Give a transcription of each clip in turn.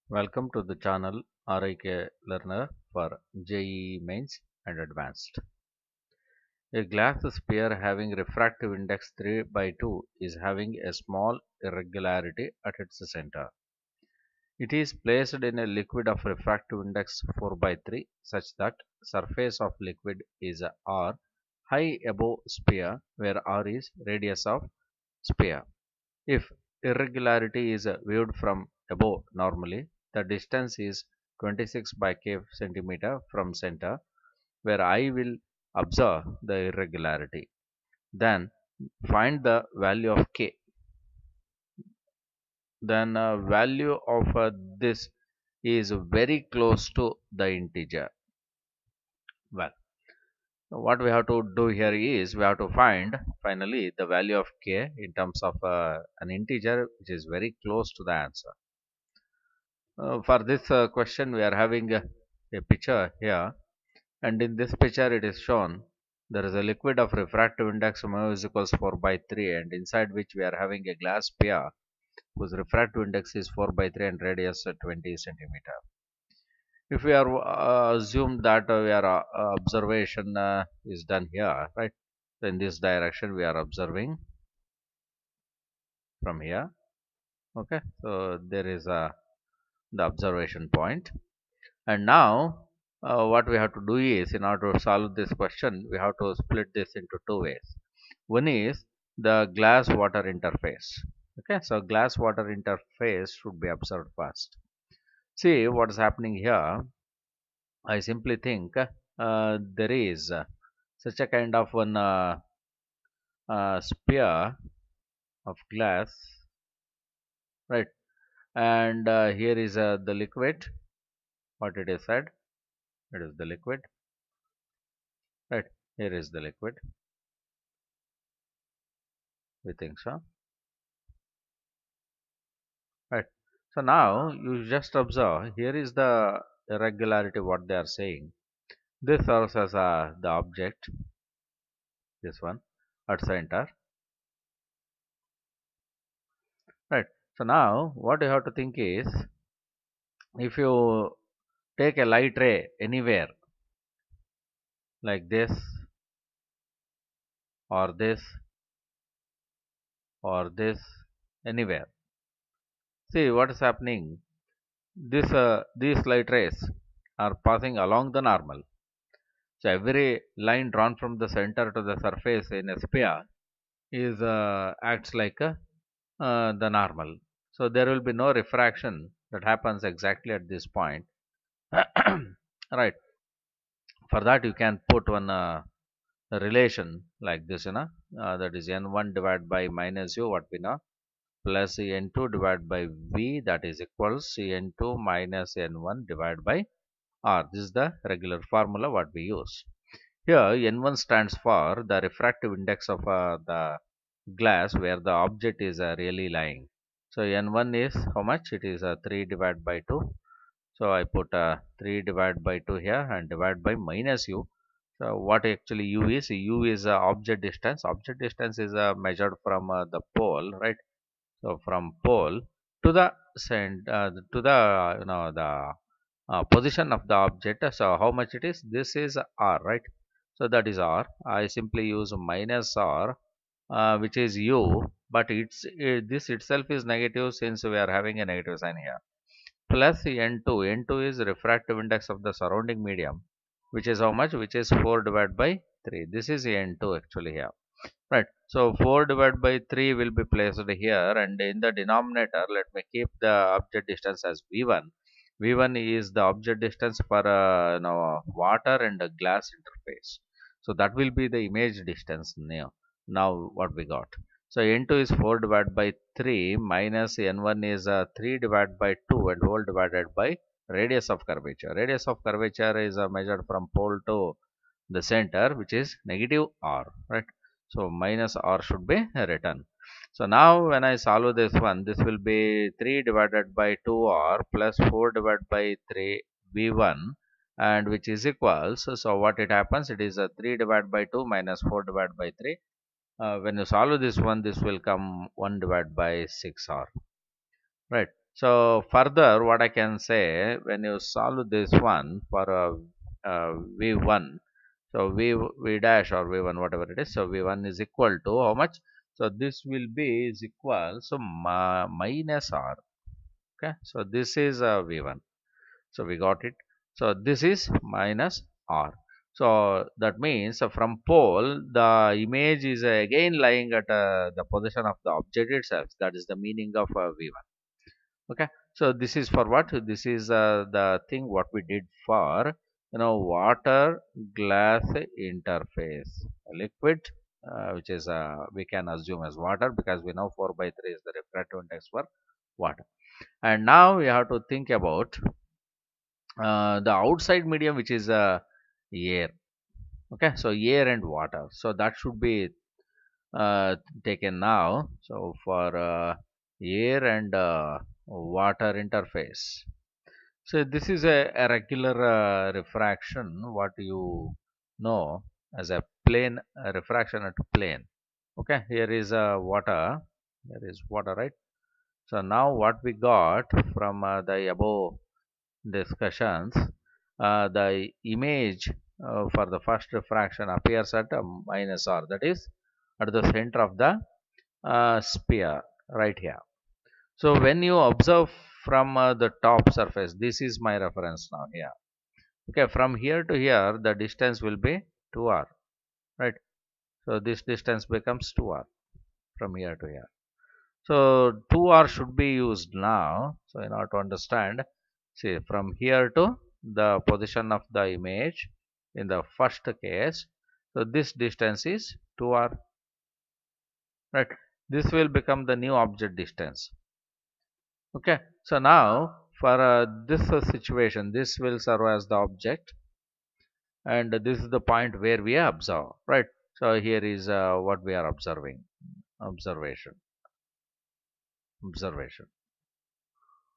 Welcome to the channel RIK Learner for JEE Mains and Advanced. A glass sphere having refractive index 3 by 2 is having a small irregularity at its center. It is placed in a liquid of refractive index 4 by 3 such that surface of liquid is R high above sphere where R is radius of sphere. If irregularity is viewed from above normally, the distance is 26 by k centimeter from center, where I will observe the irregularity. Then find the value of k. Then value of this is very close to the integer. Well, what we have to do here is we have to find finally the value of k in terms of an integer which is very close to the answer. For this question, we are having a picture here, and in this picture, it is shown there is a liquid of refractive index mu is equals 4 by 3, and inside which we are having a glass sphere whose refractive index is 4 by 3 and radius 20 centimeter. If we are assume that we are observation is done here, right? So in this direction, we are observing from here. Okay, so there is the observation point. And now, what we have to do is, in order to solve this question, we have to split this into two ways. One is the glass water interface. Okay, so glass water interface should be observed first. See what is happening here. I simply think there is such a kind of one sphere of glass, right? And here is the liquid. What it is said, it is the liquid, right? Here is the liquid. We think so. Right. So now you just observe here is the irregularity what they are saying. This serves as the object, this one at center. Right. So now what you have to think is if you take a light ray anywhere like this or this or this anywhere. See what is happening. These light rays are passing along the normal. So every line drawn from the center to the surface in a sphere is acts like the normal. So there will be no refraction that happens exactly at this point. Right. For that you can put one relation like this, that is n1 divided by minus u, what we know, plus n2 divided by v, that is equals n2 minus n1 divided by r. This is the regular formula what we use. Here n1 stands for the refractive index of the glass where the object is really lying. So n1 is how much? It is 3 divided by 2. So I put 3 divided by 2 here and divide by minus u. So what actually u is? U is object distance. Object distance is measured from the pole, right? So from pole to the to the the position of the object. So how much it is? This is r, right? So that is r. I simply use minus r, which is u, but this itself is negative since we are having a negative sign here. Plus n2. N2 is refractive index of the surrounding medium, which is how much? Which is 4 divided by 3. This is n2 actually here. Right. So 4 divided by 3 will be placed here, and in the denominator, let me keep the object distance as V1. V1 is the object distance for water and a glass interface. So that will be the image distance now. Now what we got? So n2 is 4 divided by 3 minus n1 is 3 divided by 2 and whole divided by radius of curvature. Radius of curvature is measured from pole to the center, which is negative r, right? So minus r should be written. So now when I solve this one, this will be 3 divided by 2r plus 4 divided by 3 v1, and which is equals. So what it happens? It is 3 divided by 2 minus 4 divided by 3. When you solve this one, this will come 1 divided by 6r. Right. So further, what I can say, when you solve this one for v1, so v dash or v1, whatever it is, so v1 is equal to how much? So this will be is equal, so minus r. Okay, so this is v1. So we got it. So this is minus r. So that means from pole, the image is again lying at the position of the object itself. That is the meaning of v1. Okay, so this is for what? This is the thing what we did for water glass interface liquid, which is we can assume as water, because we know 4 by 3 is the refractive index for water. And now we have to think about the outside medium, which is air. Okay, so air and water, so that should be uh, taken now. So for air and water interface, so this is a regular refraction, what you know as a plane refraction at plane. Okay, here is water, there is water, right? So now what we got from the above discussions, the image for the first refraction appears at minus r, that is at the center of the sphere right here. So when you observe from the top surface, this is my reference now here. Okay, from here to here, the distance will be 2r, right? So this distance becomes 2r from here to here. So 2r should be used now. So in order to understand, see from here to the position of the image in the first case, so this distance is 2r, right? This will become the new object distance. Okay, so now for this situation, this will serve as the object, and this is the point where we observe, right? So here is what we are observing, observation.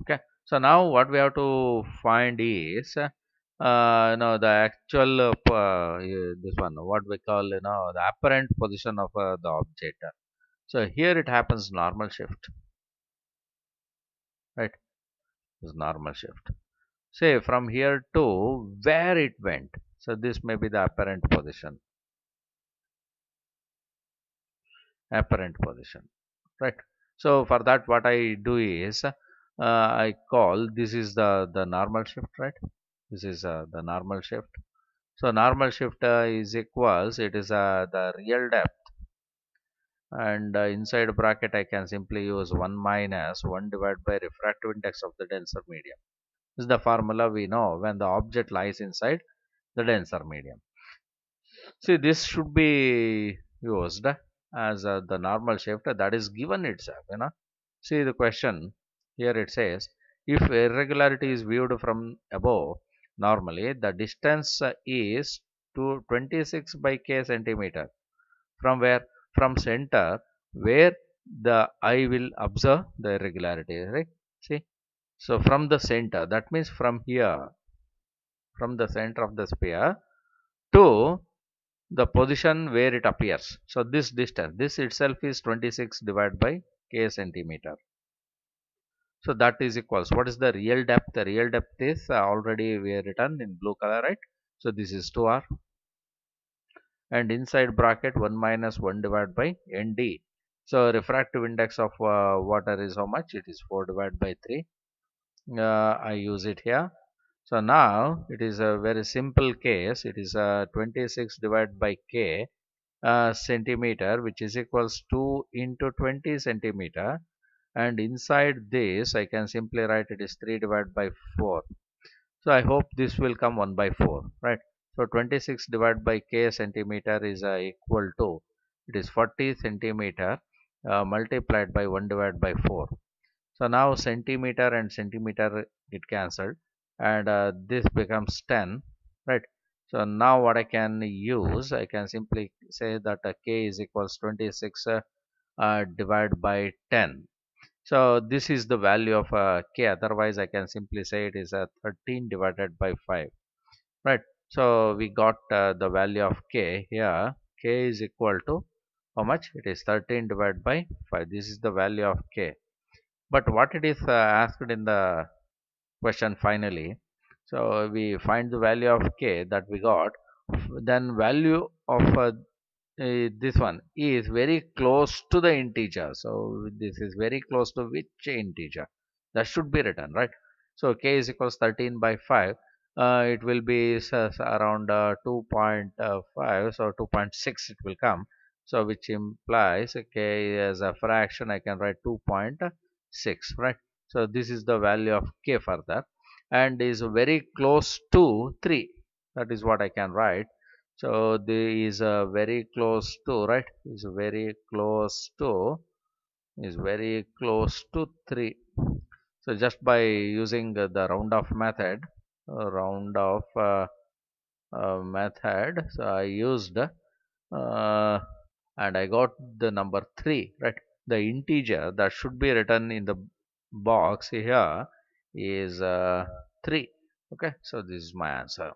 Okay, so now what we have to find is the actual this one, what we call the apparent position of the object. So here it happens normal shift, right? Is normal shift. Say from here to where it went. So this may be the apparent position. Apparent position, right? So for that, what I do is I call this is the normal shift, right? This is the normal shift. So normal shift is equals, it is the real depth, and inside bracket I can simply use 1 minus 1 divided by refractive index of the denser medium. This is the formula we know when the object lies inside the denser medium. See, this should be used as the normal shift that is given itself. See the question here, it says if irregularity is viewed from above, normally the distance is to 26 by k centimeter. From where? From center, where the eye will observe the irregularity, right? See, so from the center, that means from here, from the center of the sphere to the position where it appears. So this distance, this itself is 26 divided by k centimeter. So that is equals, what is the real depth? The real depth is already we have written in blue color, right? So this is 2r, and inside bracket 1 minus 1 divided by nd. So refractive index of water is how much? It is 4 divided by 3. I use it here. So now it is a very simple case. It is 26 divided by k centimeter, which is equals 2 into 20 centimeter, and inside this I can simply write it is 3 divided by 4. So I hope this will come 1 by 4, right? So 26 divided by k centimeter is equal to, it is 40 centimeter multiplied by 1 divided by 4. So now centimeter and centimeter get cancelled, and this becomes 10, right? So now what I can use, I can simply say that k is equals 26 divided by 10. So this is the value of k. Otherwise, I can simply say it is 13 divided by 5, right? So we got the value of k here. K is equal to how much? It is 13 divided by 5. This is the value of k. But what it is asked in the question finally, so we find the value of k that we got, then value of this one is very close to the integer. So this is very close to which integer? That should be written, right? So k is equals 13 by 5. It will be around 2.5, so 2.6 it will come. So which implies k as a fraction, I can write 2.6, right? So this is the value of k for that, and is very close to 3. That is what I can write. So there is a very close to, right? Is very close to 3. So just by using the round off method, round off method, so I used and I got the number 3, right? The integer that should be written in the box here is 3. Okay, so this is my answer.